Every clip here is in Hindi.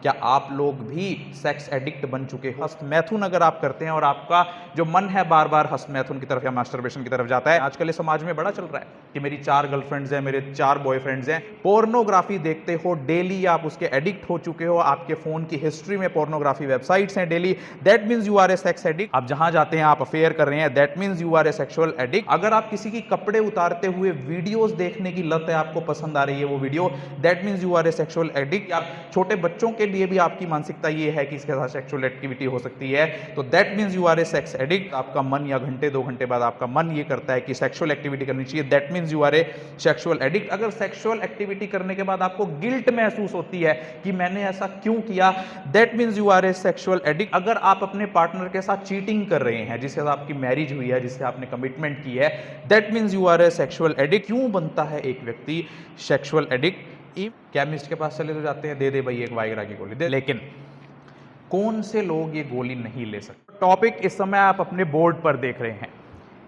क्या आप लोग भी सेक्स एडिक्ट बन चुके हो? हस्त मैथुन अगर आप करते हैं और आपका जो मन है बार बार हस्त मैथुन की तरफ या मास्टरबेशन की तरफ जाता है। आजकल इस समाज में बड़ा चल रहा है कि मेरी 4 गर्लफ्रेंड्स हैं, मेरे 4 बॉयफ्रेंड्स हैं। पोर्नोग्राफी देखते हो डेली, आप उसके एडिक्ट हो चुके हो, आपके फोन की हिस्ट्री में पोर्नोग्राफी वेबसाइट्स हैं daily. That means you are a sex addict. आप जहां जाते हैं आप अफेयर कर रहे हैं, that means you are a sexual addict. अगर आप किसी की कपड़े उतारते हुए वीडियोस देखने की लत है, आपको पसंद आ रही है वो video, that means you are a sexual addict. आप छोटे बच्चों के लिए भी आपकी मानसिकता ये है कि इसके साथ सेक्सुअल एक्टिविटी हो सकती है, तो that means you are a sex addict. आपका मन या घंटे 2 घंटे बाद आपका मन ये करता है कि सेक्सुअल एक्टिविटी करनी चाहिए, that means you are a sexual addict. अगर सेक्सुअल एक्टिविटी करने के बाद आपको गिल्ट महसूस होती है कि मैंने ऐसा क्यों किया, that means you are a sexual addict. अगर आप अपने पार्टनर के साथ चीटिंग कर रहे हैं, जिससे आपकी मैरिज हुई है, जिससे आपने कमिटमेंट की है, that means you are a sexual addict. क्यों बनता है एक व्यक्ति सेक्सुअल एडिक्ट? केमिस्ट के पास चले तो जाते हैं, दे दे भाई एक वाइग्रा की गोली दे, लेकिन कौन से लोग ये गोली नहीं ले सकते? टॉपिक इस समय आप अपने बोर्ड पर देख रहे हैं,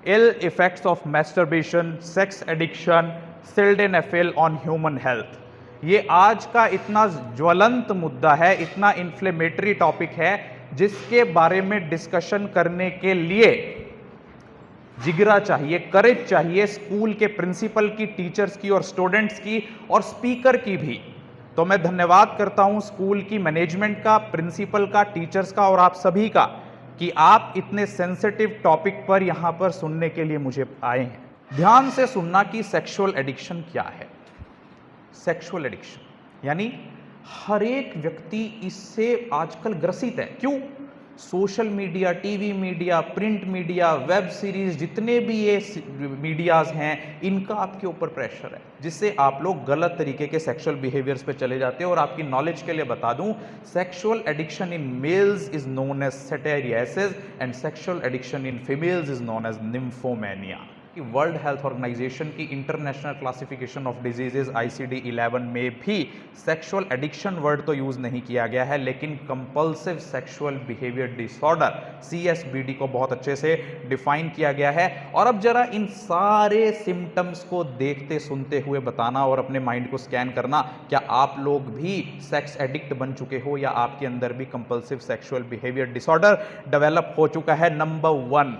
ill effects of masturbation, sex addiction, sildenafil on human health. ये आज का इतना ज्वलंत मुद्दा है, इतना इन्फ्लेमेटरी टॉपिक है, जिसके बारे में डिस्कशन करने के लिए जिगरा चाहिए, करेज चाहिए, स्कूल के प्रिंसिपल की, टीचर्स की और स्टूडेंट्स की और स्पीकर की भी। तो मैं धन्यवाद करता हूं स्कूल की मैनेजमेंट का, प्रिंसिपल का, टीचर्स का और आप सभी का कि आप इतने सेंसिटिव टॉपिक पर यहां पर सुनने के लिए मुझे आए हैं। ध्यान से सुनना कि सेक्सुअल एडिक्शन क्या है। सेक्सुअल एडिक्शन यानी हर एक व्यक्ति इससे आजकल ग्रसित है। क्यों? Social media, TV media, print media, web series, जितने भी ये मीडियाज हैं, इनका आपके ऊपर प्रेशर है, जिससे आप लोग गलत तरीके के सेक्सुअल बिहेवियर्स पे चले जाते हैं। और आपकी नॉलेज के लिए बता दूं, sexual addiction in males is known as satyriasis and sexual addiction in females is known as nymphomania. World health organisation की international classification of diseases ICD-11 में भी सेक्सुअल एडिक्शन वर्ड तो यूज नहीं किया गया है, लेकिन compulsive sexual behaviour disorder CSBD को बहुत अच्छे से डिफाइन किया गया है। और अब जरा इन सारे सिम्टम्स को देखते सुनते हुए बताना और अपने माइंड को स्कैन करना, क्या आप लोग भी सेक्स एडिक्ट बन चुके हो या आपके अंदर भी compulsive sexual behaviour disorder develop हो चुका है? Number 1,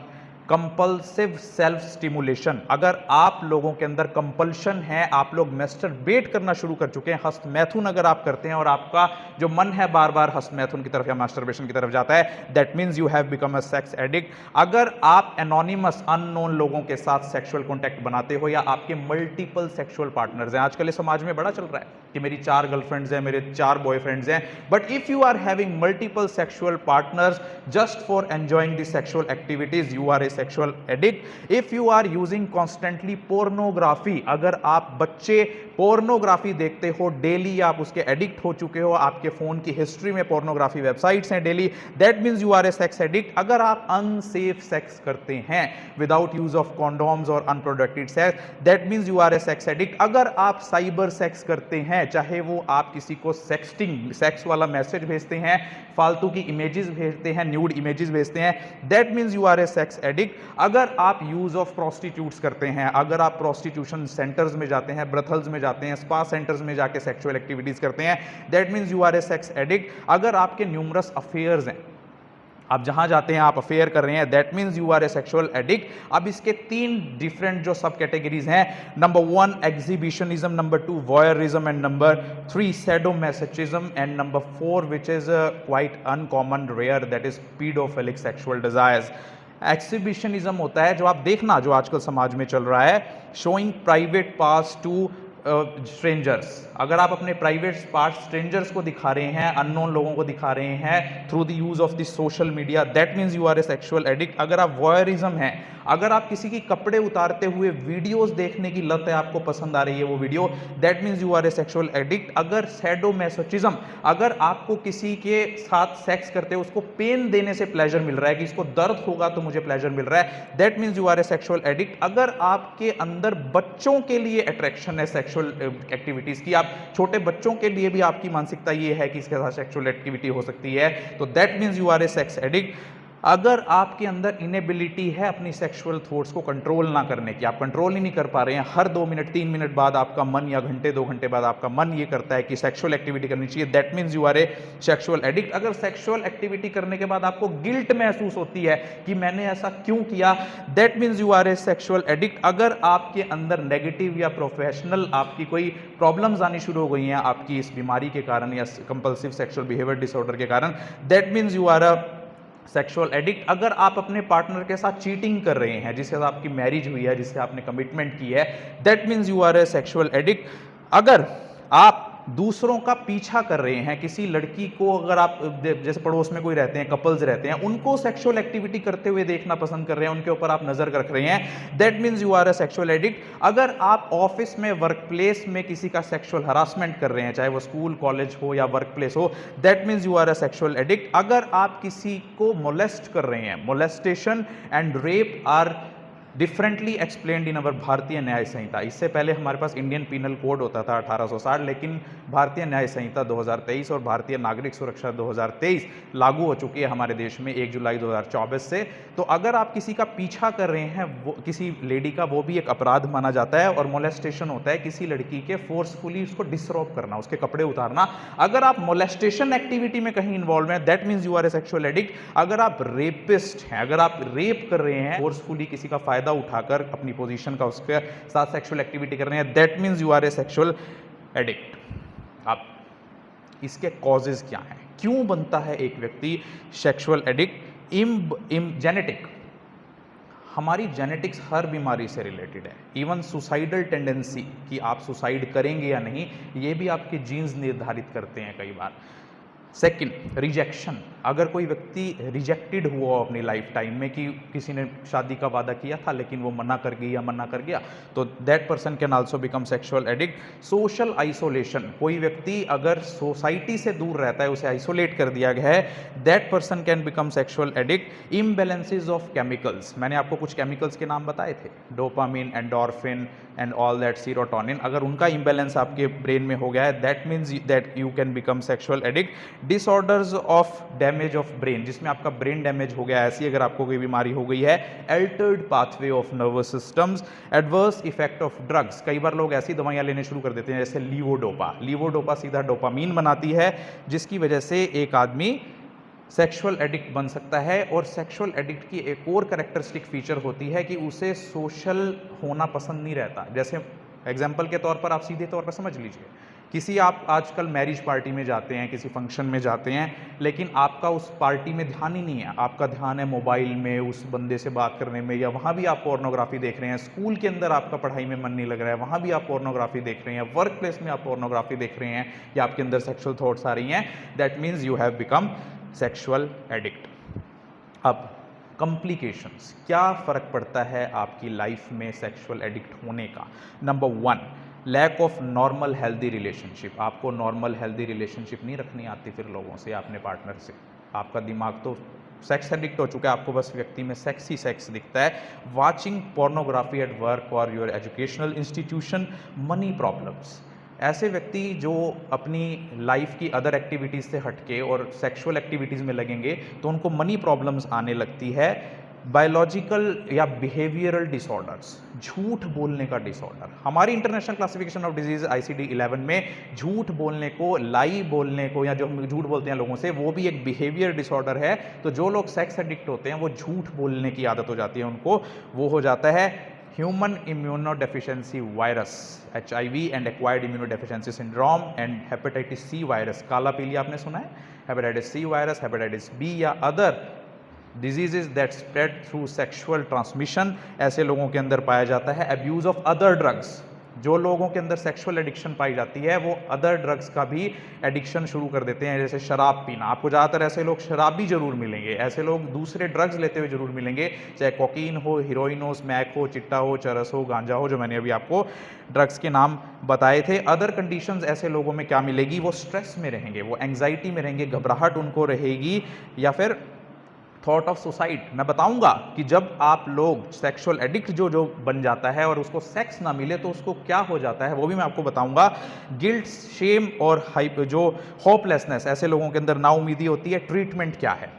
compulsive self stimulation. अगर आप लोगों के अंदर कंपल्शन है, आप लोग मैस्टरबेट करना शुरू कर चुके हैं, हस्त मैथुन अगर आप करते हैं और आपका जो मन है बार बार हस्त मैथुन की तरफ या मास्टरबेशन की तरफ जाता है, that means you have become a sex addict. अगर आप एनोनिमस अननोन लोगों के साथ सेक्सुअल कॉन्टैक्ट बनाते हो या आपके मल्टीपल सेक्सुअल पार्टनर्स हैं, आजकल इस समाज में बड़ा चल रहा है कि मेरी 4 गर्लफ्रेंड्स हैं, मेरे 4 बॉयफ्रेंड्स हैं, but if you are having multiple sexual partners just for enjoying the sexual activities, you are a sexual addict. If you are using constantly pornography, अगर आप बच्चे पोर्नोग्राफी देखते हो डेली, आप उसके एडिक्ट हो चुके हो, आपके फोन की हिस्ट्री में पोर्नोग्राफी वेबसाइट्स हैं daily, that means you are a sex addict. अगर आप अनसेफ सेक्स करते हैं विदाउट यूज ऑफ कॉन्डोम्स और unprotected sex, that means you are a sex addict. अगर आप साइबर सेक्स करते हैं, चाहे वो आप किसी को सेक्सटिंग, सेक्स वाला मैसेज भेजते हैं, फालतू की इमेजेस भेजते हैं, न्यूड इमेजेस भेजते हैं, that means you are a sex addict. अगर आप यूज ऑफ प्रोस्टिट्यूट्स करते हैं, अगर आप प्रोस्टिट्यूशन सेंटर्स में जाते हैं, ब्रथल्स में जाते हैं, स्पा सेंटर्स में जाके सेक्सुअल एक्टिविटीज करते हैं, that means you are a sex addict. अगर आपके न्यूमरस अफेयर्स हैं, आप जहां जाते हैं आप अफेयर कर रहे हैं, that means you are a sexual addict. अब इसके 3 डिफरेंट जो सब कैटेगरीज हैं, number 1 exhibitionism, number 2 voyeurism and number 3 sadomasochism and number 4 which is quite uncommon rare, that is paedophilic sexual desires. Exhibitionism होता है जो आप देखना, जो आजकल समाज में चल रहा है, showing private parts to strangers. अगर आप अपने प्राइवेट पार्ट्स स्ट्रेंजर्स को दिखा रहे हैं, अननोन लोगों को दिखा रहे हैं through the use of the social media, that means you are a sexual addict. अगर आप वॉयरिज्म हैं, अगर आप किसी की कपड़े उतारते हुए वीडियोस देखने की लत है, आपको पसंद आ रही है वो video, that means you are a sexual addict. अगर सैडोमैसोचिज्म, अगर आपको किसी के साथ सेक्स करते हुए उसको पेन देने से प्लेजर मिल रहा है कि इसको दर्द होगा तो मुझे प्लेजर मिल रहा है, that means you are a sexual addict. अगर आपके अंदर बच्चों के लिए अट्रैक्शन है सेक्सुअल एक्टिविटीज की, आप छोटे बच्चों के लिए भी आपकी मानसिकता ये है कि इसके साथ सेक्सुअल एक्टिविटी हो सकती है, तो that means you are a sex addict. अगर आपके अंदर इनेबिलिटी है अपनी सेक्सुअल थॉट्स को कंट्रोल ना करने की, आप कंट्रोल ही नहीं कर पा रहे हैं, हर 2 मिनट 3 मिनट बाद आपका मन या घंटे 2 घंटे बाद आपका मन ये करता है कि सेक्सुअल एक्टिविटी करनी चाहिए, that means you are a sexual addict. अगर सेक्सुअल एक्टिविटी करने के बाद आपको गिल्ट महसूस होती है कि मैंने ऐसा क्यों किया, that means you are a sexual addict. अगर आपके अंदर नेगेटिव या प्रोफेशनल आपकी कोई प्रॉब्लम्स आनी शुरू हो गई हैं आपकी इस बीमारी के कारण या कंपल्सिव सेक्सुअल बिहेवियर डिसऑर्डर के कारण, that means you are a sexual addict. अगर आप अपने पार्टनर के साथ चीटिंग कर रहे हैं जिससे आपकी मैरिज हुई है, जिससे आपने कमिटमेंट की है, that means you are a sexual addict. अगर आप दूसरों का पीछा कर रहे हैं, किसी लड़की को अगर आप जैसे पड़ोस में कोई रहते हैं, कपल्स रहते हैं, उनको सेक्सुअल एक्टिविटी करते हुए देखना पसंद कर रहे हैं, उनके ऊपर आप नजर रख रहे हैं, that means you are a sexual addict. अगर आप ऑफिस में, वर्क प्लेस में किसी का सेक्सुअल हरासमेंट कर रहे हैं, चाहे वो स्कूल कॉलेज हो या वर्क प्लेस हो, that means you are a sexual addict. अगर आप किसी को मोलेस्ट कर रहे हैं, molestation and rape are differently explained in our Bharatiya Nyaya संहिता। इससे पहले हमारे पास इंडियन पीनल कोड होता था 1860, लेकिन भारतीय न्याय संहिता 2023 और भारतीय नागरिक सुरक्षा 2023 लागू हो चुकी है हमारे देश में 1 जुलाई 2024 से। तो अगर आप किसी का पीछा कर रहे हैं, वो किसी लेडी का, वो भी एक अपराध माना जाता है। और मोलेस्टेशन होता है किसी लड़की के फोर्सफुली उसको डिसरोब करना, उसके कपड़े उतारना। अगर आप मोलेस्टेशन एक्टिविटी में कहीं इन्वॉल्व हैं, that means you are a sexual addict. अगर आप रेपिस्ट हैं, अगर आप रेप कर रहे हैं, फोर्सफुली किसी का फायदा उठाकर अपनी पोजीशन का उसके साथ सेक्सुअल एक्टिविटी कर रहे हैं, that means you are a sexual addict. अब इसके कॉजेज क्या हैं, क्यों बनता है एक व्यक्ति सेक्सुअल एडिक्ट? जेनेटिक, हमारी जेनेटिक्स हर बीमारी से रिलेटेड है। इवन सुसाइडल टेंडेंसी कि आप सुसाइड करेंगे या नहीं, ये भी आपके जीन्स निर्धारित करते हैं कई बार। सेकंड, रिजेक्शन, अगर कोई व्यक्ति रिजेक्टेड हुआ अपनी लाइफ टाइम में कि किसी ने शादी का वादा किया था लेकिन वो मना कर गई या मना कर गया, तो that person can also become sexual addict. Social isolation, कोई व्यक्ति अगर सोसाइटी से दूर रहता है, उसे आइसोलेट कर दिया गया है, that person can become sexual addict. Imbalances of chemicals, मैंने आपको कुछ केमिकल्स के नाम बताए थे, dopamine, endorphin and all that, serotonin, अगर उनका इम्बैलेंस आपके ब्रेन में हो गया है, that means that you can become sexual addict. Disorders of damage of brain, जिसमें आपका ब्रेन डैमेज हो गया है, ऐसी अगर आपको कोई बीमारी हो गई है। Altered pathway of nervous systems, adverse effect of drugs, कई बार लोग ऐसी दवाइयां लेने शुरू कर देते हैं जैसे लीवोडोपा। लीवोडोपा सीधा डोपामीन बनाती है, जिसकी वजह से एक आदमी सेक्सुअल एडिक्ट बन सकता है। और सेक्सुअल एडिक्ट की एक और कैरेक्टरिस्टिक फीचर होती है कि उसे सोशल होना पसंद नहीं रहता। जैसे एग्जाम्पल के तौर पर आप सीधे तौर पर समझ लीजिए, किसी आप आजकल मैरिज पार्टी में जाते हैं, किसी फंक्शन में जाते हैं, लेकिन आपका उस पार्टी में ध्यान ही नहीं है, आपका ध्यान है मोबाइल में, उस बंदे से बात करने में, या वहाँ भी आप पोर्नोग्राफी देख रहे हैं। स्कूल के अंदर आपका पढ़ाई में मन नहीं लग रहा है, वहाँ भी आप पोर्नोग्राफी देख रहे हैं। वर्क प्लेस में आप पोर्नोग्राफी देख रहे हैं या आपके अंदर सेक्सुअल थॉट्स आ रही हैं, that means you have become sexual addict. अब कॉम्प्लिकेशंस, क्या फ़र्क पड़ता है आपकी लाइफ में सेक्सुअल एडिक्ट होने का? Number 1, lack of normal healthy relationship. आपको नॉर्मल हेल्दी रिलेशनशिप नहीं रखनी आती फिर लोगों से, अपने पार्टनर से। आपका दिमाग तो सेक्स एडिक्ट हो चुका है, आपको बस व्यक्ति में सेक्स ही सेक्स दिखता है। वाचिंग पोर्नोग्राफी एट वर्क और your educational institution. Money problems, ऐसे व्यक्ति जो अपनी लाइफ की अदर एक्टिविटीज़ से हटके और सेक्सुअल एक्टिविटीज़ में लगेंगे तो उनको मनी प्रॉब्लम्स आने लगती है। बायोलॉजिकल या बिहेवियरल डिसऑर्डर्स, झूठ बोलने का डिसऑर्डर। हमारी international classification of disease ICD-11 में झूठ बोलने को, लाई बोलने को, या जो हम झूठ बोलते हैं लोगों से, वो भी एक बिहेवियर डिसऑर्डर है। तो जो लोग सेक्स एडिक्ट होते हैं वो झूठ बोलने की आदत हो जाती है उनको, वो हो जाता है human immunodeficiency virus, HIV and acquired immunodeficiency syndrome and hepatitis C virus. काला पीलिया आपने सुना है, hepatitis C virus, hepatitis B या other diseases that spread through sexual transmission, ऐसे लोगों के अंदर पाया जाता है। अब्यूज ऑफ अदर ड्रग्स, जो लोगों के अंदर सेक्सुअल एडिक्शन पाई जाती है वो अदर ड्रग्स का भी एडिक्शन शुरू कर देते हैं, जैसे शराब पीना। आपको ज़्यादातर ऐसे लोग शराबी जरूर मिलेंगे, ऐसे लोग दूसरे ड्रग्स लेते हुए जरूर मिलेंगे, चाहे कोकीन हो, हीरोइन हो, स्मैक हो, चिट्टा हो, चरस हो, गांजा हो, जो मैंने अभी आपको ड्रग्स के नाम बताए थे। अदर कंडीशंस ऐसे लोगों में क्या मिलेगी? वो स्ट्रेस में रहेंगे, वो एंग्जाइटी में रहेंगे, घबराहट उनको रहेगी, या फिर थॉट ऑफ सुसाइड। मैं बताऊंगा कि जब आप लोग सेक्सुअल एडिक्ट जो बन जाता है और उसको सेक्स ना मिले तो उसको क्या हो जाता है, वो भी मैं आपको बताऊंगा। गिल्ट, शेम और जो होपलेसनेस, ऐसे लोगों के अंदर नाउमीदी होती है। ट्रीटमेंट क्या है?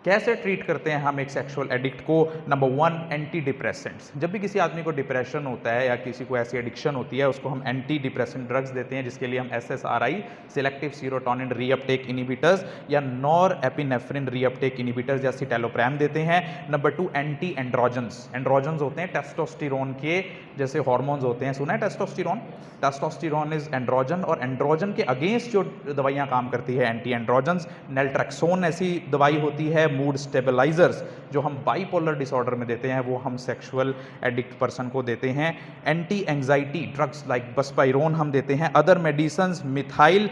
कैसे ट्रीट करते हैं हम एक सेक्सुअल एडिक्ट को? Number 1, anti depressants. जब भी किसी आदमी को डिप्रेशन होता है या किसी को ऐसी एडिक्शन होती है, उसको हम एंटी डिप्रेसेंट ड्रग्स देते हैं, जिसके लिए हम SSRI selective serotonin reuptake inhibitors या नॉरएपिनेफ्रिन रीअपटेक इनिबिटर्स या सिटेलोप्राम देते हैं। Number 2, anti androgens. एंड्रोजन्स होते हैं टेस्टोस्टेरोन के जैसे हार्मोन्स होते हैं, सुना है टेस्टोस्टेरोन? टेस्टोस्टेरोन इज एंड्रोजन, और एंड्रोजन के अगेंस्ट जो दवाइयां काम करती है एंटी एंड्रोजन्स, नेल्ट्रेक्सोन ऐसी दवाई होती है, मूड स्टेबलाइजर्स जो हम बाइपोलर डिसऑर्डर में देते हैं वो हम सेक्सुअल एडिक्ट पर्सन को देते हैं। एंटी एंजाइटी ड्रग्स लाइक बस्पाइरोन हम देते हैं। अदर मेडिसिन्स मिथाइल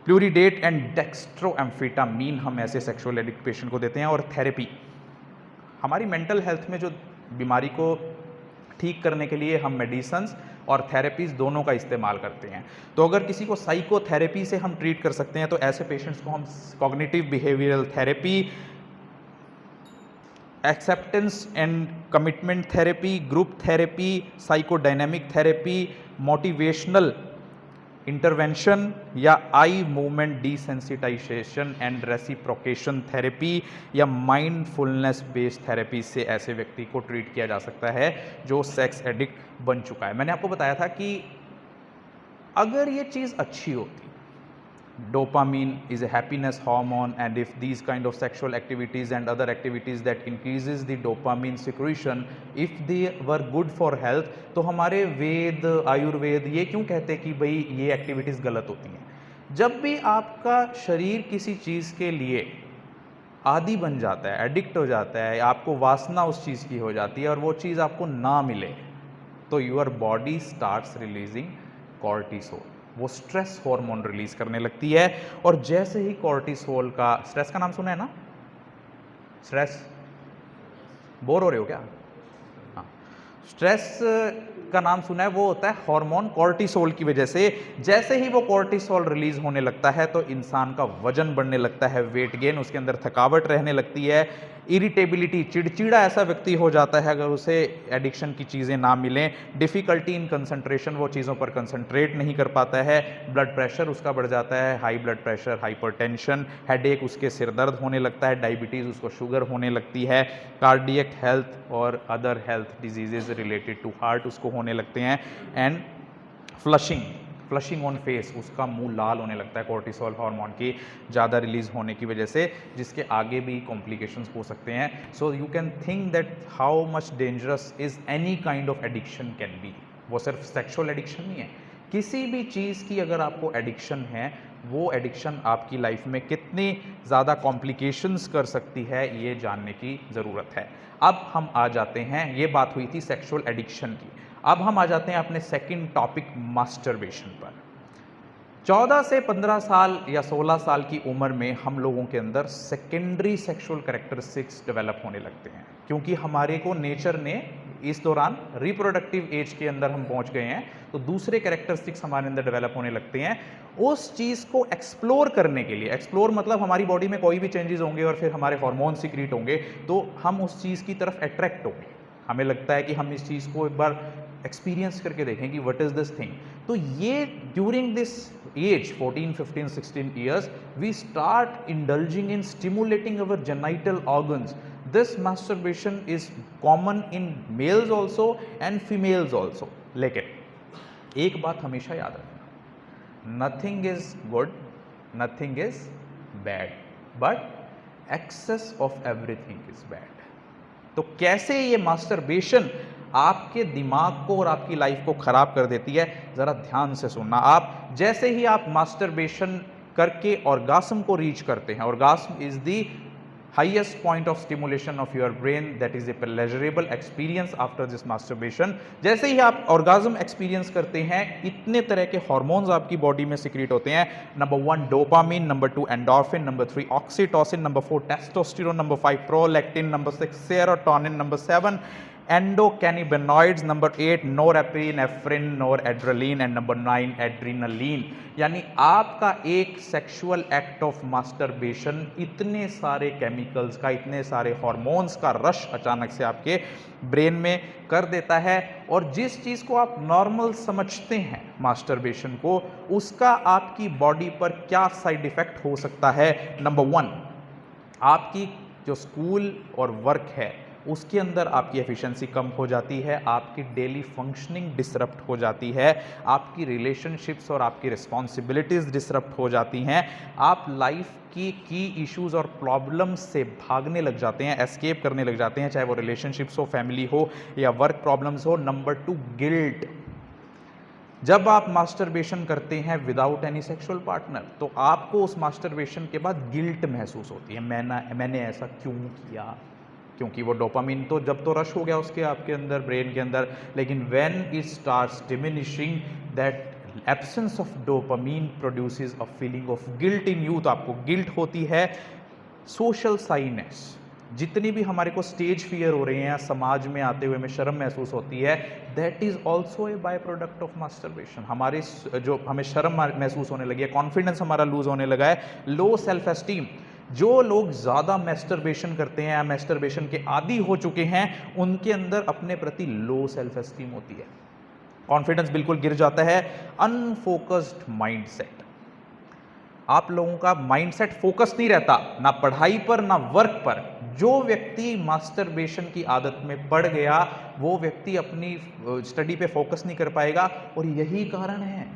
प्लूरिडेट एंड डेक्स्ट्रोएम्फेटामीन हम ऐसे सेक्सुअल एडिक्ट पेशेंट को देते हैं। और थेरेपी, हमारी मेंटल हेल्थ में जो बीमारी को ठीक करने के लिए हम मेडिसिन्स और थेरेपीज दोनों का इस्तेमाल करते हैं। तो अगर किसी को साइकोथेरेपी से हम ट्रीट कर सकते हैं तो ऐसे पेशेंट्स को हम cognitive behavioural therapy, acceptance and commitment therapy, group therapy, psychodynamic therapy, motivational intervention या eye movement desensitisation and reciprocation therapy या माइंडफुलनेस बेस्ड थेरेपी से ऐसे व्यक्ति को ट्रीट किया जा सकता है जो सेक्स एडिक्ट बन चुका है। मैंने आपको बताया था कि अगर ये चीज़ अच्छी होती, dopamine is a happiness hormone, and if these kind of sexual activities and other activities that increases the dopamine secretion, if they were good for health, तो हमारे वेद आयुर्वेद ये क्यों कहते कि भाई ये एक्टिविटीज़ गलत होती हैं? जब भी आपका शरीर किसी चीज़ के लिए आदी बन जाता है, एडिक्ट हो जाता है, आपको वासना उस चीज़ की हो जाती है और वो चीज़ आपको ना मिले, तो your body starts releasing cortisol, वो स्ट्रेस हार्मोन रिलीज करने लगती है। और जैसे ही कॉर्टिसोल का, स्ट्रेस का नाम सुना है ना? स्ट्रेस, बोर हो रहे हो क्या? हाँ, स्ट्रेस का नाम सुना है, वो होता है हार्मोन कॉर्टिसोल की वजह से। जैसे ही वो कॉर्टिसोल रिलीज होने लगता है तो इंसान का वजन बढ़ने लगता है, वेट गेन, उसके अंदर थकावट रहने लगती है, इरिटेबिलिटी, चिड़चिड़ा ऐसा व्यक्ति हो जाता है अगर उसे एडिक्शन की चीज़ें ना मिलें, डिफ़िकल्टी इन कंसंट्रेशन, वो चीज़ों पर कंसंट्रेट नहीं कर पाता है, ब्लड प्रेशर उसका बढ़ जाता है, high blood pressure, hypertension, headache, उसके सिर दर्द होने लगता है, डायबिटीज़, उसको शुगर होने लगती है, कार्डियक हेल्थ और other health diseases related to heart उसको होने लगते हैं, एंड फ्लशिंग ऑन फेस, उसका मुंह लाल होने लगता है कॉर्टिसोल हार्मोन की ज़्यादा रिलीज होने की वजह से, जिसके आगे भी कॉम्प्लिकेशंस हो सकते हैं। So you can think that how much dangerous is any kind of addiction can be. वो सिर्फ सेक्सुअल एडिक्शन नहीं है, किसी भी चीज़ की अगर आपको एडिक्शन है, वो एडिक्शन आपकी लाइफ में कितनी ज़्यादा कॉम्प्लिकेशंस कर सकती है, ये जानने की ज़रूरत है। अब हम आ जाते हैं, ये बात हुई थी सेक्सुअल एडिक्शन की, अब हम आ जाते हैं अपने सेकंड टॉपिक मास्टरबेशन पर। 14 से 15 साल या 16 साल की उम्र में हम लोगों के अंदर सेकेंडरी सेक्सुअल कैरेक्टरिस्टिक्स डेवलप होने लगते हैं, क्योंकि हमारे को नेचर ने इस दौरान रिप्रोडक्टिव एज के अंदर हम पहुंच गए हैं, तो दूसरे कैरेक्टरिस्टिक्स हमारे अंदर डेवलप होने लगते हैं। उस चीज़ को एक्सप्लोर करने के लिए, एक्सप्लोर मतलब हमारी बॉडी में कोई भी चेंजेस होंगे और फिर हमारे हार्मोन सीक्रेट होंगे, तो हम उस चीज़ की तरफ अट्रैक्ट होंगे, हमें लगता है कि हम इस चीज़ को एक बार एक्सपीरियंस करके देखें कि व्हाट इज दिस थिंग। तो ये during this age 14, 15, 16 years we start indulging in stimulating our genital organs. This masturbation is common in males also and females also. लेकिन एक बात हमेशा याद रखना, nothing is good, nothing is bad, but excess of everything is bad. तो कैसे ये मास्टरबेशन आपके दिमाग को और आपकी लाइफ को खराब कर देती है, ज़रा ध्यान से सुनना। आप जैसे ही आप मास्टरबेशन करके ऑर्गास्म को रीच करते हैं, orgasm is the highest point of stimulation of your brain, that is a pleasurable experience after this masturbation. जैसे ही आप ऑर्गास्म एक्सपीरियंस करते हैं, इतने तरह के हार्मोन्स आपकी बॉडी में सिक्रीट होते हैं। Number 1 dopamine, number 2 endorphin, number 3 oxytocin, number 4 testosterone, number 5 prolactin, number 6 serotonin, number 7 endocannabinoids, number 8 norepinephrine, noradrenaline and number 9 adrenaline. यानी आपका एक सेक्सुअल एक्ट ऑफ मास्टरबेशन इतने सारे केमिकल्स का, इतने सारे हार्मोन्स का रश अचानक से आपके ब्रेन में कर देता है, और जिस चीज़ को आप नॉर्मल समझते हैं मास्टरबेशन को, उसका आपकी बॉडी पर क्या साइड इफेक्ट हो सकता है। नंबर 1, आपकी जो स्कूल और वर्क है उसके अंदर आपकी एफिशिएंसी कम हो जाती है, आपकी डेली फंक्शनिंग डिसरप्ट हो जाती है, आपकी रिलेशनशिप्स और आपकी रिस्पॉन्सिबिलिटीज़ डिसरप्ट हो जाती हैं, आप लाइफ की इश्यूज और प्रॉब्लम्स से भागने लग जाते हैं, एस्केप करने लग जाते हैं, चाहे वो रिलेशनशिप्स हो, फैमिली हो या वर्क प्रॉब्लम्स हो। Number 2, guilt. जब आप मास्टरबेशन करते हैं विदाउट एनी सेक्सुअल पार्टनर तो आपको उस मास्टरबेशन के बाद गिल्ट महसूस होती है, मैंने ऐसा क्यों किया, क्योंकि वो डोपामिन तो जब तो रश हो गया उसके आपके अंदर, ब्रेन के अंदर, लेकिन when it starts diminishing that absence of dopamine produces a feeling of guilt in you. तो आपको गिल्ट होती है। सोशल साइनेस, जितनी भी हमारे को स्टेज फियर हो रहे हैं, समाज में आते हुए हमें शर्म महसूस होती है, that is also a by product of masturbation. हमारे जो हमें शर्म महसूस होने लगी है, कॉन्फिडेंस हमारा लूज होने लगा है, लो सेल्फ एस्टीम। जो लोग ज़्यादा मैस्टरबेशन करते हैं या मैस्टरबेशन के आदी हो चुके हैं उनके अंदर अपने प्रति लो सेल्फ एस्टीम होती है, कॉन्फिडेंस बिल्कुल गिर जाता है। अनफोकस्ड माइंडसेट, आप लोगों का माइंडसेट फोकस नहीं रहता ना पढ़ाई पर ना वर्क पर। जो व्यक्ति मास्टरबेशन की आदत में पड़ गया वो व्यक्ति अपनी स्टडी पे फोकस नहीं कर पाएगा, और यही कारण है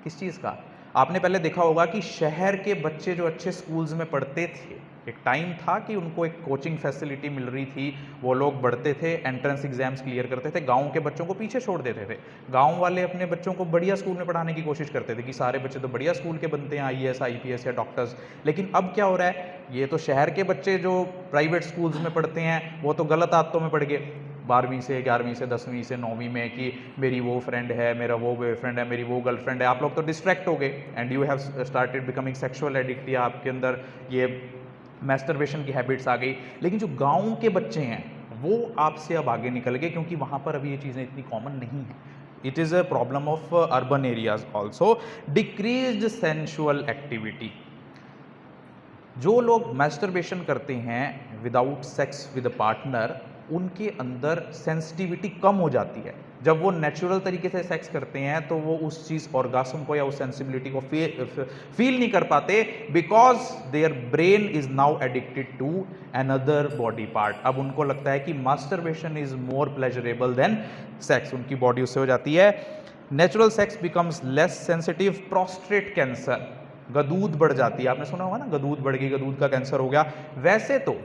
किस चीज़ का। आपने पहले देखा होगा कि शहर के बच्चे जो अच्छे स्कूल्स में पढ़ते थे, एक टाइम था कि उनको एक कोचिंग फैसिलिटी मिल रही थी, वो लोग बढ़ते थे, एंट्रेंस एग्जाम्स क्लियर करते थे, गांव के बच्चों को पीछे छोड़ देते थे। गांव वाले अपने बच्चों को बढ़िया स्कूल में पढ़ाने की कोशिश करते थे कि सारे बच्चे तो बढ़िया स्कूल के बनते हैं, आईएएस आईपीएस या डॉक्टर्स। लेकिन अब क्या हो रहा है, ये तो शहर के बच्चे जो प्राइवेट स्कूल्स में पढ़ते हैं वो तो गलत आदतों में पड़ गए। 12वीं से 11वीं से 10वीं से 9वीं में कि मेरी वो फ्रेंड है, मेरा वो बॉयफ्रेंड है, मेरी वो गर्लफ्रेंड है, आप लोग तो डिस्ट्रैक्ट हो गए and you have started becoming sexual addict, या आपके अंदर ये मैस्टरबेशन की हैबिट्स आ गई। लेकिन जो गाँव के बच्चे हैं वो आपसे अब आगे निकल गए, क्योंकि वहाँ पर अभी ये चीज़ें इतनी कॉमन नहीं है। It is a problem of urban areas also. Decreased sensual activity, जो लोग मैस्टरबेशन करते हैं without sex with a partner उनके अंदर सेंसिटिविटी कम हो जाती है। जब वो नेचुरल तरीके से सेक्स करते हैं तो वो उस चीज़ ऑर्गास्म को या उस सेंसिबिलिटी को फील नहीं कर पाते, because their brain is now addicted to another body part. अब उनको लगता है कि masturbation is more pleasurable than sex, उनकी बॉडी उससे हो जाती है। Natural sex becomes less sensitive. Prostate cancer, गदूद बढ़ जाती है, आपने सुना होगा ना, गदूद बढ़ गई, गदूद का कैंसर हो गया। वैसे तो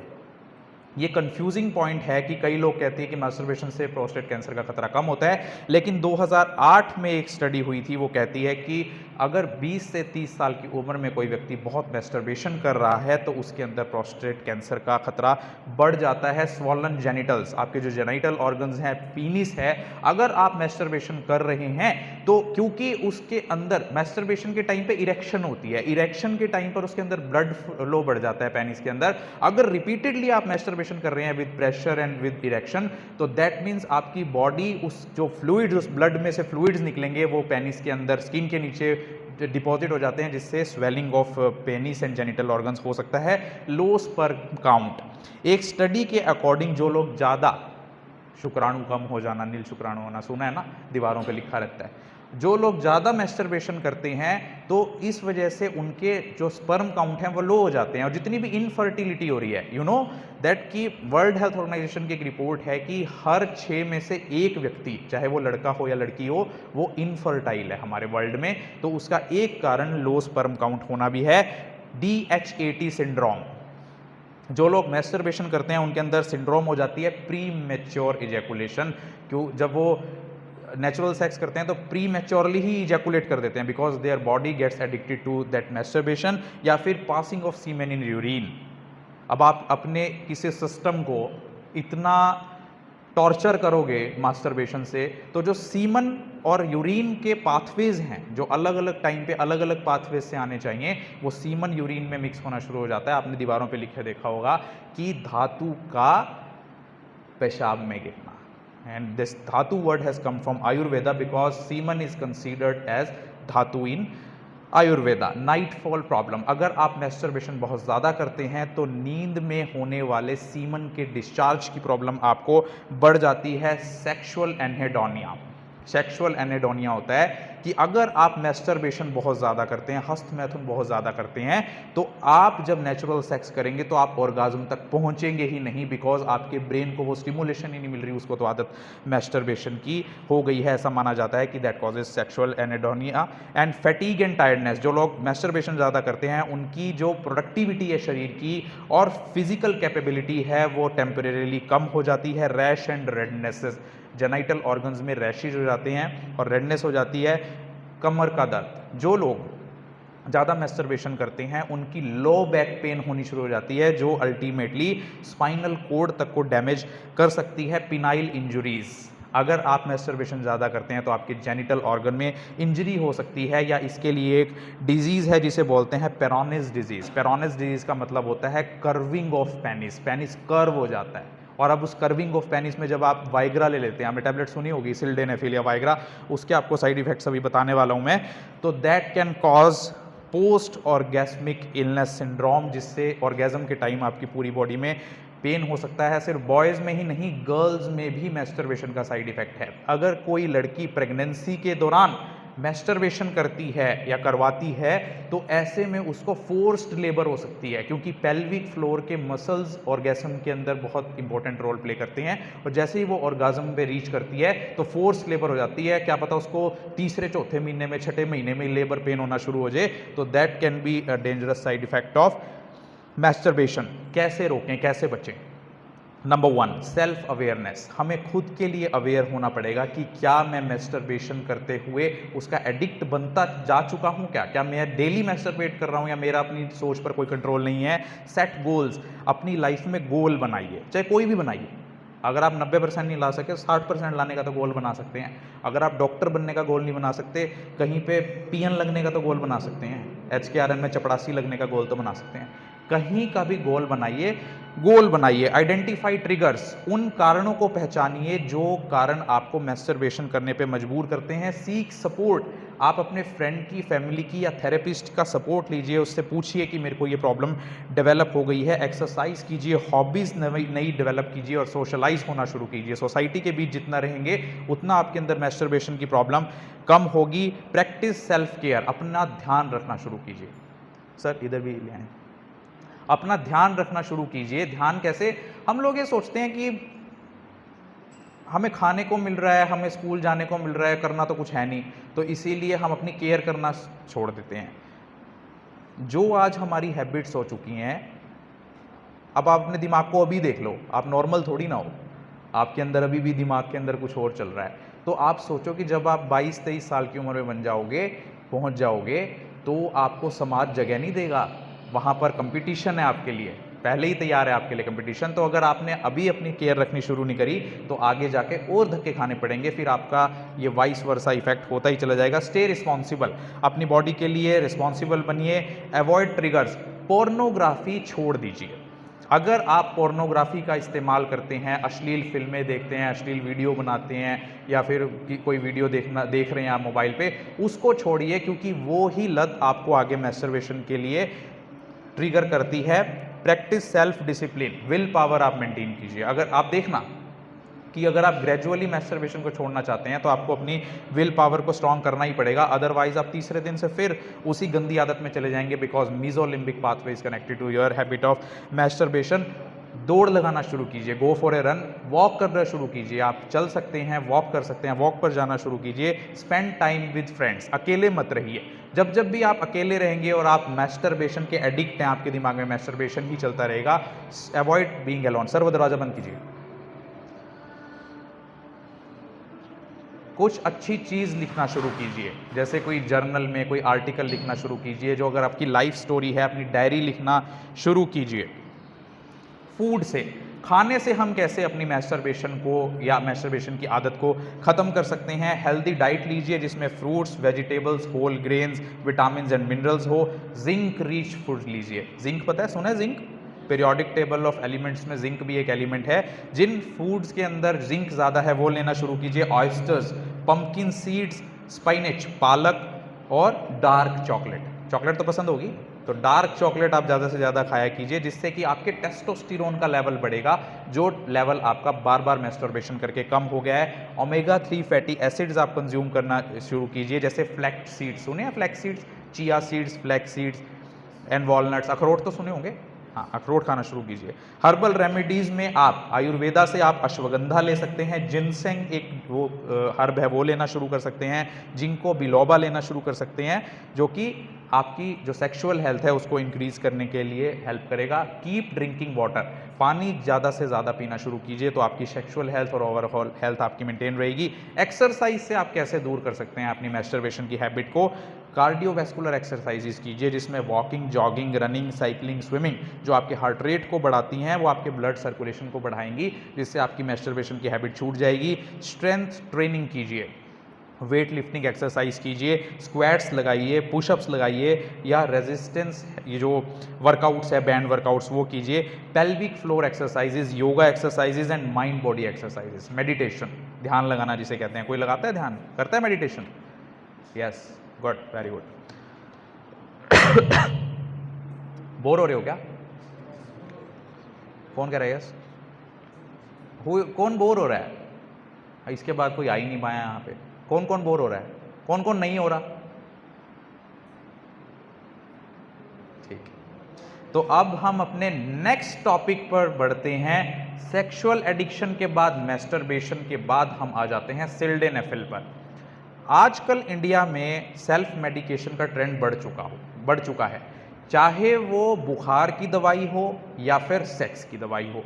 ये कंफ्यूजिंग पॉइंट है कि कई लोग कहते हैं कि मास्टरबेशन से प्रोस्टेट कैंसर का खतरा कम होता है, लेकिन 2008 में एक स्टडी हुई थी, वो कहती है कि अगर 20 से 30 साल की उम्र में कोई व्यक्ति बहुत मैस्टरबेशन कर रहा है तो उसके अंदर प्रोस्टेट कैंसर का खतरा बढ़ जाता है। स्वॉलन जेनिटल्स, आपके जो जेनिटल ऑर्गन्स हैं, पीनिस है, अगर आप मैस्टरबेशन कर रहे हैं तो क्योंकि उसके अंदर मैस्टरबेशन के टाइम पे इरेक्शन होती है, इरेक्शन के टाइम पर उसके अंदर ब्लड फ्लो बढ़ जाता है पेनिस के अंदर। अगर रिपीटेडली आप मैस्टरबेशन कर रहे हैं with pressure and with erection, तो दैट मीन्स आपकी बॉडी उस जो फ्लूइड्स, उस ब्लड में से फ्लूइड्स निकलेंगे वो पेनिस के अंदर स्किन के नीचे डिपॉजिट हो जाते हैं, जिससे swelling of penis and genital organs हो सकता है। लो स्पर्म काउंट, एक स्टडी के अकॉर्डिंग जो लोग ज़्यादा, शुक्राणु कम हो जाना, नील शुक्राणु होना सुना है ना, दीवारों पे लिखा रहता है, जो लोग ज़्यादा मैस्टरबेशन करते हैं तो इस वजह से उनके जो स्पर्म काउंट हैं वो लो हो जाते हैं। और जितनी भी इनफर्टिलिटी हो रही है, यू नो दैट कि वर्ल्ड हेल्थ ऑर्गेनाइजेशन की एक रिपोर्ट है कि हर 6 में से एक व्यक्ति, चाहे वो लड़का हो या लड़की हो, वो इनफर्टाइल है हमारे वर्ल्ड में। तो उसका एक कारण लो स्पर्म काउंट होना भी है। DHAT सिंड्रोम, जो लोग मैस्टरबेशन करते हैं उनके अंदर सिंड्रोम हो जाती है प्री मैच्योर इजैकुलेशन। क्यों, जब वो नेचुरल सेक्स करते हैं तो प्री मैच्योरली ही इजैकुलेट कर देते हैं, because their body gets addicted to that masturbation. या फिर passing off semen in urine. अब आप अपने किसी सिस्टम को इतना टॉर्चर करोगे मास्टरबेशन से, तो जो सीमन और यूरिन के पाथवेज हैं, जो अलग अलग टाइम पे अलग अलग पाथवेज से आने चाहिए, वो सीमन यूरिन में मिक्स होना शुरू हो जाता है। आपने दीवारों पे लिखे देखा होगा कि धातु का पेशाब में गिरना। And this dhatu word has come from Ayurveda because semen is considered as dhatu in Ayurveda. Nightfall problem, अगर आप मैस्टरबेशन बहुत ज़्यादा करते हैं तो नींद में होने वाले सीमन के डिस्चार्ज की प्रॉब्लम आपको बढ़ जाती है। सेक्सुअल एनहेडोनिया, सेक्सुअल एनेडोनिया होता है कि अगर आप मैस्टरबेशन बहुत ज़्यादा करते हैं, हस्त मैथुन बहुत ज़्यादा करते हैं, तो आप जब नेचुरल सेक्स करेंगे तो आप ऑर्गाज्म तक पहुंचेंगे ही नहीं, बिकॉज आपके ब्रेन को वो स्टिमुलेशन ही नहीं मिल रही, उसको तो आदत मैस्टरबेशन की हो गई है। ऐसा माना जाता है कि that causes sexual anhedonia and fatigue and tiredness. जो लोग मैस्टरबेशन ज़्यादा करते हैं उनकी जो प्रोडक्टिविटी है शरीर की और फिजिकल कैपेबिलिटी है वो टेम्परेरीली कम हो जाती है। रैश एंड रेडनेसेस, जेनाइटल ऑर्गन्स में रैशेज हो जाते हैं और रेडनेस हो जाती है। कमर का दर्द, जो लोग ज़्यादा मैस्टरबेशन करते हैं उनकी लो बैक पेन होनी शुरू हो जाती है, जो अल्टीमेटली स्पाइनल कोड तक को डैमेज कर सकती है। पिनाइल इंजुरीज, अगर आप मैस्टरबेशन ज़्यादा करते हैं तो आपके जेनिटल ऑर्गन में इंजरी हो सकती है, या इसके लिए एक डिजीज़ है जिसे बोलते हैं पेरोनिस डिजीज़। पेरोनिस डिजीज़ का मतलब होता है curving of penis, penis curve हो जाता है। और अब उस कर्विंग ऑफ पेनिस में जब आप वाइग्रा ले लेते हैं, आपने टैबलेट सुनी होगी सिल्डेनाफिल या वाइग्रा, उसके आपको साइड इफेक्ट्स अभी बताने वाला हूँ मैं, तो that can cause post orgasmic illness syndrome, जिससे ऑर्गेज्म के टाइम आपकी पूरी बॉडी में पेन हो सकता है। सिर्फ बॉयज़ में ही नहीं, गर्ल्स में भी मैस्टरबेशन का साइड इफेक्ट है। अगर कोई लड़की प्रेगनेंसी के दौरान मैस्टरबेशन करती है या करवाती है तो ऐसे में उसको फोर्स्ड लेबर हो सकती है, क्योंकि पेल्विक फ्लोर के मसल्स ऑर्गेज्म के अंदर बहुत इंपॉर्टेंट रोल प्ले करते हैं, और जैसे ही वो ऑर्गेज्म पे रीच करती है तो फोर्स्ड लेबर हो जाती है। क्या पता उसको तीसरे चौथे महीने में, छठे महीने में लेबर पेन होना शुरू हो जाए, तो that can be a dangerous side effect of masturbation. कैसे रोकें, कैसे बचें? Number 1, self awareness. हमें खुद के लिए अवेयर होना पड़ेगा कि क्या मैं मैस्टरबेशन करते हुए उसका एडिक्ट बनता जा चुका हूं, क्या मैं डेली मैस्टरबेट कर रहा हूं, या मेरा अपनी सोच पर कोई कंट्रोल नहीं है। सेट गोल्स, अपनी लाइफ में गोल बनाइए, चाहे कोई भी बनाइए। अगर आप 90% नहीं ला सके, 60% लाने का तो गोल बना सकते हैं। अगर आप डॉक्टर बनने का गोल नहीं बना सकते, कहीं पे पीएन लगने का तो गोल बना सकते हैं। HKRN में चपड़ासी लगने का गोल तो बना सकते हैं। कहीं का भी गोल बनाइए, गोल बनाइए। आइडेंटिफाई ट्रिगर्स, उन कारणों को पहचानिए जो कारण आपको मैस्टरबेशन करने पे मजबूर करते हैं। सीक सपोर्ट, आप अपने फ्रेंड की, फैमिली की या थेरेपिस्ट का सपोर्ट लीजिए, उससे पूछिए कि मेरे को ये प्रॉब्लम डेवलप हो गई है। एक्सरसाइज कीजिए, हॉबीज नई डेवलप कीजिए और सोशलाइज होना शुरू कीजिए। सोसाइटी के बीच जितना रहेंगे उतना आपके अंदर मैस्टरबेशन की प्रॉब्लम कम होगी। प्रैक्टिस सेल्फ केयर, अपना ध्यान रखना शुरू कीजिए। सर इधर भी ले आए। अपना ध्यान रखना शुरू कीजिए। ध्यान कैसे? हम लोग ये सोचते हैं कि हमें खाने को मिल रहा है, हमें स्कूल जाने को मिल रहा है, करना तो कुछ है नहीं, तो इसीलिए हम अपनी केयर करना छोड़ देते हैं। जो आज हमारी हैबिट्स हो चुकी हैं, अब आप अपने दिमाग को अभी देख लो, आप नॉर्मल थोड़ी ना हो, आपके अंदर अभी भी दिमाग के अंदर कुछ और चल रहा है। तो आप सोचो कि जब आप 22-23 साल की उम्र में बन जाओगे, पहुंच जाओगे, तो आपको समाज जगह नहीं देगा। वहाँ पर कंपटीशन है आपके लिए, पहले ही तैयार है आपके लिए कंपटीशन। तो अगर आपने अभी अपनी केयर रखनी शुरू नहीं करी तो आगे जाके और धक्के खाने पड़ेंगे, फिर आपका ये वाइस वर्सा इफेक्ट होता ही चला जाएगा। स्टे रिस्पॉन्सिबल, अपनी बॉडी के लिए रिस्पॉन्सिबल बनिए। अवॉइड ट्रिगर्स, पोर्नोग्राफी छोड़ दीजिए। अगर आप पोर्नोग्राफी का इस्तेमाल करते हैं, अश्लील फिल्में देखते हैं, अश्लील वीडियो बनाते हैं, या फिर कोई वीडियो देख रहे हैं आप मोबाइल पे, उसको छोड़िए, क्योंकि वो ही लत आपको आगे मैस्टरबेशन के लिए ट्रिगर करती है। Practice self discipline, will power आप मेंटेन कीजिए। अगर आप देखना कि अगर आप ग्रेजुअली मैस्टरबेशन को छोड़ना चाहते हैं तो आपको अपनी विल पावर को स्ट्रॉन्ग करना ही पड़ेगा, अदरवाइज आप तीसरे दिन से फिर उसी गंदी आदत में चले जाएंगे, because mesolimbic pathway is connected to your habit of masturbation. दौड़ लगाना शुरू कीजिए, go for a run, walk करना शुरू कीजिए। आप चल सकते हैं, वॉक कर सकते हैं, वॉक पर जाना शुरू कीजिए। स्पेंड टाइम विद फ्रेंड्स, अकेले मत रहिए। जब भी आप अकेले रहेंगे और आप मैस्टरबेशन के एडिक्ट हैं, आपके दिमाग में मैस्टरबेशन ही चलता रहेगा। Avoid being alone. सर वो दरवाजा बंद कीजिए। कुछ अच्छी चीज़ लिखना शुरू कीजिए, जैसे कोई जर्नल में कोई आर्टिकल लिखना शुरू कीजिए, जो अगर आपकी लाइफ स्टोरी है, अपनी डायरी लिखना शुरू कीजिए। फूड से, खाने से हम कैसे अपनी मैस्टरबेशन को या मैस्टरबेशन की आदत को ख़त्म कर सकते हैं? हेल्दी डाइट लीजिए, जिसमें fruits, vegetables, whole grains, vitamin and minerals हो। जिंक रिच फूड लीजिए। जिंक पता है, सुना है zinc? Periodic table of elements में जिंक भी एक एलिमेंट है। जिन फूड्स के अंदर जिंक ज़्यादा है वो लेना शुरू कीजिए। ऑयस्टर्स, पंपकिन सीड्स, स्पाइनेच, पालक और डार्क चॉकलेट। चॉकलेट तो पसंद होगी, तो डार्क चॉकलेट आप ज़्यादा से ज़्यादा खाया कीजिए, जिससे कि आपके टेस्टोस्टेरोन का लेवल बढ़ेगा, जो लेवल आपका बार बार मैस्टरबेशन करके कम हो गया है। ओमेगा 3 फैटी एसिड्स आप कंज्यूम करना शुरू कीजिए, जैसे फ्लैक्स सीड्स, सुने हैं flax seeds, chia seeds, flax seeds and walnuts. अखरोट तो सुने होंगे, हाँ अखरोट खाना शुरू कीजिए। हर्बल रेमेडीज में आप आयुर्वेदा से आप अश्वगंधा ले सकते हैं, जिनसेंग एक वो हर्ब है वो लेना शुरू कर सकते हैं, जिंको बिलोबा लेना शुरू कर सकते हैं, जो कि आपकी जो सेक्सुअल हेल्थ है उसको इंक्रीज करने के लिए हेल्प करेगा। कीप ड्रिंकिंग वाटर, पानी ज़्यादा से ज़्यादा पीना शुरू कीजिए, तो आपकी सेक्सुअल हेल्थ और ओवरऑल हेल्थ आपकी मेंटेन रहेगी। एक्सरसाइज से आप कैसे दूर कर सकते हैं अपनी मैस्टरबेशन की हैबिट को? कार्डियोवैस्कुलर एक्सरसाइजेस कीजिए, जिसमें walking, jogging, running, cycling, swimming, जो आपके हार्ट रेट को बढ़ाती हैं, वो आपके ब्लड सर्कुलेशन को बढ़ाएंगी, जिससे आपकी मैस्टरबेशन की हैबिट छूट जाएगी। स्ट्रेंथ ट्रेनिंग कीजिए, वेट लिफ्टिंग एक्सरसाइज कीजिए, स्क्वाट्स लगाइए, पुशअप्स लगाइए, या रेजिस्टेंस ये जो वर्कआउट्स है, बैंड वर्कआउट्स, वो कीजिए। Pelvic floor exercises, yoga exercises and mind body exercises. Meditation, ध्यान लगाना जिसे कहते हैं, कोई लगाता है ध्यान, करता है meditation? Yes, good, very good. Bore हो रहे हो क्या? कौन कह रहा है यस? कौन बोर हो रहा है? इसके बाद कोई आ ही नहीं पाया यहाँ पे। कौन कौन बोर हो रहा है? कौन कौन नहीं हो रहा? ठीक है, तो अब हम अपने नेक्स्ट टॉपिक पर बढ़ते हैं। सेक्सुअल एडिक्शन के बाद, मैस्टरबेशन के बाद हम आ जाते हैं सिल्डेनाफिल पर। आजकल इंडिया में सेल्फ मेडिकेशन का ट्रेंड बढ़ चुका है, चाहे वो बुखार की दवाई हो या फिर सेक्स की दवाई हो।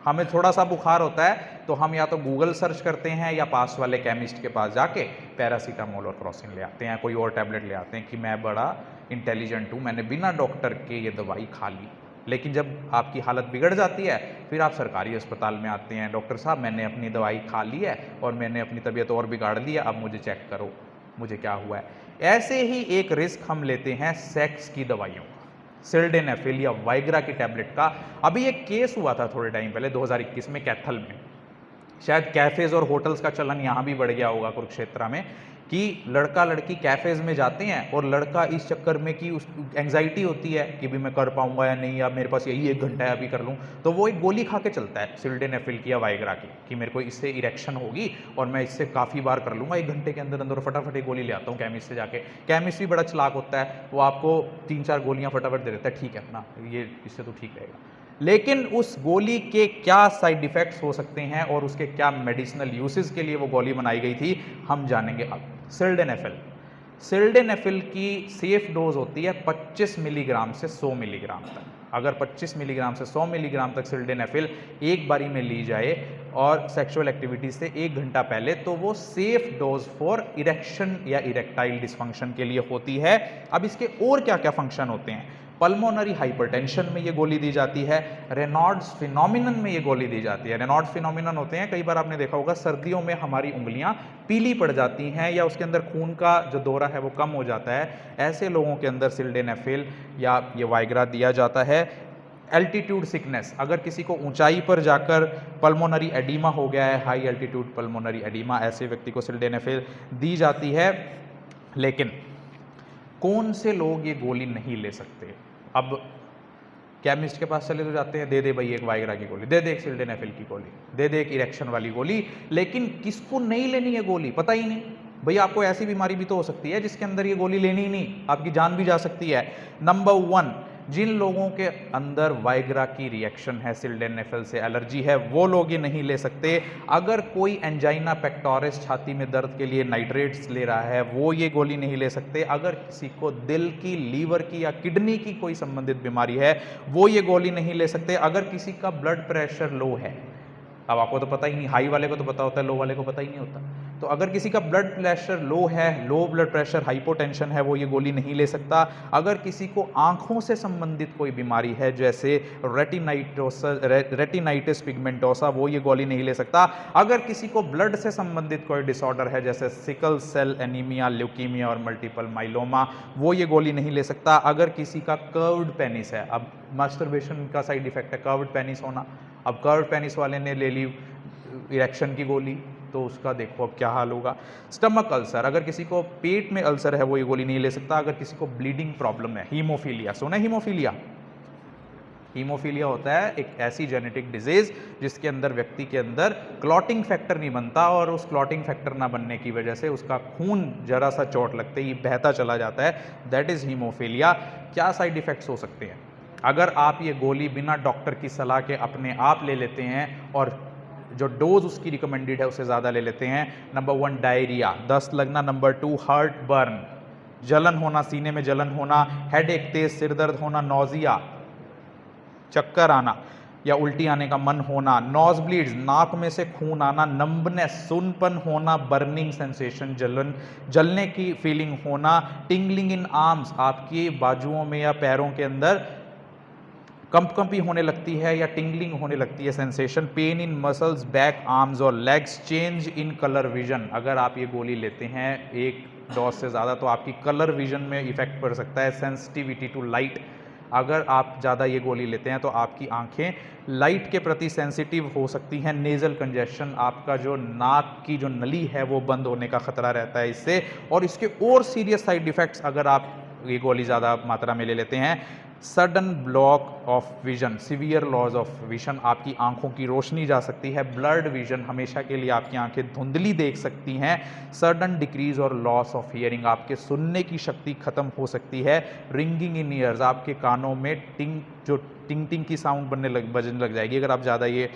हमें थोड़ा सा बुखार होता है तो हम या तो गूगल सर्च करते हैं या पास वाले केमिस्ट के पास जाके पैरासीटामोल और क्रोसिन ले आते हैं, कोई और टैबलेट ले आते हैं कि मैं बड़ा इंटेलिजेंट हूँ, मैंने बिना डॉक्टर के ये दवाई खा ली। लेकिन जब आपकी हालत बिगड़ जाती है, फिर आप सरकारी अस्पताल में आते हैं, डॉक्टर साहब मैंने अपनी दवाई खा ली है और मैंने अपनी तबीयत और बिगाड़ ली है, अब मुझे चेक करो मुझे क्या हुआ है। ऐसे ही एक रिस्क हम लेते हैं सेक्स की दवाइयों का, सिल्डेनाफिल या वाइग्रा की टैबलेट का। अभी एक केस हुआ था थोड़े टाइम पहले 2021 में कैथल में, शायद कैफ़ेज़ और होटल्स का चलन यहाँ भी बढ़ गया होगा कुरुक्षेत्र में, कि लड़का लड़की कैफ़ेज़ में जाते हैं और लड़का इस चक्कर में कि उस एंग्जाइटी होती है कि भी मैं कर पाऊंगा या नहीं, या मेरे पास यही 1 घंटा है अभी कर लूँ, तो वो एक गोली खा के चलता है सिल्डेनाफिल की या वाइग्रा की, कि मेरे को इससे इरेक्शन होगी और मैं इससे काफ़ी बार कर लूँगा 1 घंटे के अंदर अंदर, फटाफट एक गोली ले आता हूँ केमिस्ट से जाके। केमिस्ट भी बड़ा चालाक होता है, वो आपको 3-4 गोलियाँ फटाफट दे देता है, ठीक है अपना ये इससे तो ठीक रहेगा। लेकिन उस गोली के क्या साइड इफ़ेक्ट्स हो सकते हैं और उसके क्या मेडिसिनल यूसेस के लिए वो गोली बनाई गई थी, हम जानेंगे अब। सिल्डेनाफिल की सेफ डोज होती है 25 मिलीग्राम से 100 मिलीग्राम तक। अगर 25 मिलीग्राम से 100 मिलीग्राम तक सिल्डेनाफिल एक बारी में ली जाए और सेक्सुअल एक्टिविटी से 1 घंटा पहले, तो वो सेफ डोज फॉर इरेक्शन या इरेक्टाइल डिसफंक्शन के लिए होती है। अब इसके और क्या क्या फंक्शन होते हैं? पल्मोनरी हाइपरटेंशन में ये गोली दी जाती है, रेनॉल्ड्स फिनोमिनन में ये गोली दी जाती है। रेनॉल्ड्स फिनोमिनन होते हैं, कई बार आपने देखा होगा सर्दियों में हमारी उंगलियां पीली पड़ जाती हैं या उसके अंदर खून का जो दौरा है वो कम हो जाता है, ऐसे लोगों के अंदर सिल्डेनाफिल या ये वाइग्रा दिया जाता है। एल्टीट्यूड सिकनेस, अगर किसी को ऊंचाई पर जाकर पल्मोनरी एडीमा हो गया है, हाई एल्टीट्यूड पल्मोनरी एडीमा, ऐसे व्यक्ति को सिल्डेनाफिल दी जाती है। लेकिन कौन से लोग ये गोली नहीं ले सकते? अब केमिस्ट के पास चले तो जाते हैं, दे दे भाई एक वाइग्रा की गोली, दे दे एक सिल्डेनाफिल की गोली, दे दे एक इरेक्शन वाली गोली, लेकिन किसको नहीं लेनी है गोली पता ही नहीं। भाई आपको ऐसी बीमारी भी तो हो सकती है जिसके अंदर ये गोली लेनी ही नहीं, आपकी जान भी जा सकती है। नंबर 1, जिन लोगों के अंदर वाइग्रा की रिएक्शन है, सिल्डेनाफिल से एलर्जी है, वो लोग ये नहीं ले सकते। अगर कोई एंजाइना पेक्टोरिस, छाती में दर्द के लिए नाइट्रेट्स ले रहा है, वो ये गोली नहीं ले सकते। अगर किसी को दिल की, लीवर की या किडनी की कोई संबंधित बीमारी है, वो ये गोली नहीं ले सकते। अगर किसी का ब्लड प्रेशर लो है, अब आपको तो पता ही नहीं, हाई वाले को तो पता होता है, लो वाले को पता ही नहीं होता, तो अगर किसी का ब्लड प्रेशर लो है, लो ब्लड प्रेशर, हाइपोटेंशन है, वो ये गोली नहीं ले सकता। अगर किसी को आंखों से संबंधित कोई बीमारी है जैसे रेटिनाइटिस पिगमेंटोसा, वो ये गोली नहीं ले सकता। अगर किसी को ब्लड से संबंधित कोई डिसऑर्डर है जैसे सिकल सेल एनीमिया, ल्यूकीमिया और मल्टीपल माइलोमा, वो ये गोली नहीं ले सकता। अगर किसी का कर्व्ड पेनिस है, अब मास्टरबेशन का साइड इफेक्ट है कर्व्ड पेनिस होना, अब कर्व्ड पेनिस वाले ने ले ली इरेक्शन की गोली, तो उसका देखो अब क्या हाल होगा। स्टमक अल्सर, अगर किसी को पेट में अल्सर है वो ये गोली नहीं ले सकता। अगर किसी को ब्लीडिंग प्रॉब्लम है, हीमोफीलिया, सुना है हीमोफीलिया? हीमोफीलिया होता है एक ऐसी जेनेटिक डिजीज जिसके अंदर व्यक्ति के अंदर क्लॉटिंग फैक्टर नहीं बनता और उस क्लॉटिंग फैक्टर ना बनने की वजह से उसका खून जरा सा चोट लगते ही बहता चला जाता है, दैट इज हीमोफीलिया। क्या साइड इफेक्ट्स हो सकते हैं अगर आप ये गोली बिना डॉक्टर की सलाह के अपने आप ले लेते हैं और जो डोज उसकी रिकमेंडेड है उससे ज़्यादा ले लेते हैं? नंबर 1 डायरिया, दस्त लगना। नंबर 2 हार्ट बर्न, जलन होना, सीने में जलन होना, हेडेक, तेज सिर दर्द होना, नौजिया, चक्कर आना या उल्टी आने का मन होना, नोज ब्लीड्स, नाक में से खून आना, नंबनेस, सुनपन होना, बर्निंग सेंसेशन, जलने की फीलिंग होना, टिंगलिंग इन आर्म्स, आपकी बाजुओं में या पैरों के अंदर कंपकंपी होने लगती है या टिंगलिंग होने लगती है sensation, pain in muscles, back, arms और legs, change in colour vision. अगर आप ये गोली लेते हैं एक डोज से ज़्यादा तो आपकी कलर विजन में इफेक्ट पड़ सकता है। सेंसिटिविटी टू लाइट, अगर आप ज़्यादा ये गोली लेते हैं तो आपकी आंखें लाइट के प्रति सेंसिटिव हो सकती हैं। नेज़ल कंजेशन, आपका जो नाक की जो नली है वो बंद होने का खतरा रहता है इससे। और इसके और सीरियस साइड इफ़ेक्ट्स अगर आप ये गोली ज़्यादा मात्रा में ले लेते हैं, sudden block of vision, severe loss of vision, आपकी आंखों की रोशनी जा सकती है। ब्लर्ड विजन, हमेशा के लिए आपकी आंखें धुंधली देख सकती हैं। सडन डिक्रीज और लॉस ऑफ हियरिंग, आपके सुनने की शक्ति खत्म हो सकती है। रिंगिंग इन ईयर्स, आपके कानों में टिंग टिंग की साउंड बजने लग जाएगी अगर आप ज़्यादा ये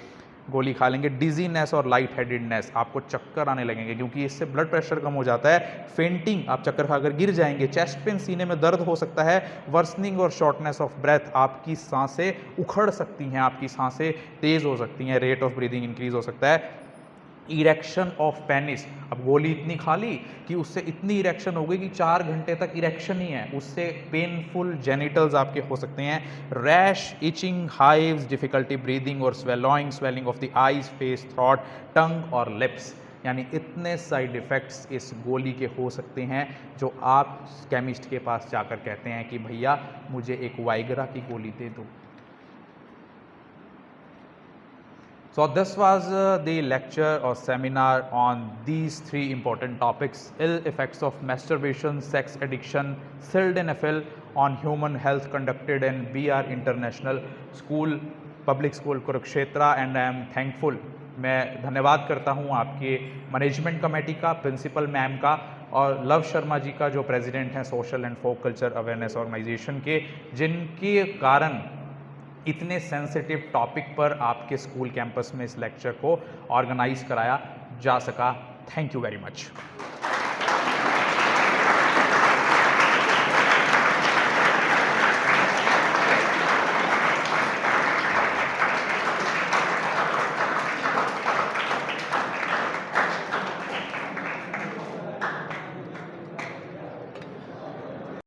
गोली खा लेंगे। डिजीनेस और लाइट हेडेडनेस, आपको चक्कर आने लगेंगे क्योंकि इससे ब्लड प्रेशर कम हो जाता है। फेंटिंग, आप चक्कर खाकर गिर जाएंगे। चेस्ट पेन, सीने में दर्द हो सकता है। वर्सनिंग और शॉर्टनेस ऑफ ब्रेथ, आपकी सांसें उखड़ सकती हैं, आपकी सांसें तेज हो सकती हैं, रेट ऑफ ब्रीदिंग इंक्रीज हो सकता है। इरेक्शन ऑफ पेनिस, अब गोली इतनी खा ली कि उससे इतनी इरेक्शन हो गई कि 4 घंटे तक इरेक्शन ही है, उससे पेनफुल जेनिटल्स आपके हो सकते हैं। Rash, itching, hives, difficulty breathing और swelling of the eyes, face, throat, tongue और लिप्स, यानी इतने साइड इफ़ेक्ट्स इस गोली के हो सकते हैं जो आप केमिस्ट के पास जाकर कहते हैं कि भैया मुझे एक वाइग्रा की गोली दे दो। So this was the lecture or seminar on these 3 important topics: ill effects of masturbation, sex addiction, sildenafil on human health, conducted in BR International School, Public School Kurukshetra, and I am thankful, मैं धन्यवाद करता हूँ आपके मैनेजमेंट कमेटी का, प्रिंसिपल मैम का और लव शर्मा जी का जो प्रेसिडेंट हैं social and folk culture awareness organisation के, जिनके कारण इतने सेंसिटिव टॉपिक पर आपके स्कूल कैंपस में इस लेक्चर को ऑर्गेनाइज कराया जा सका। Thank you very much.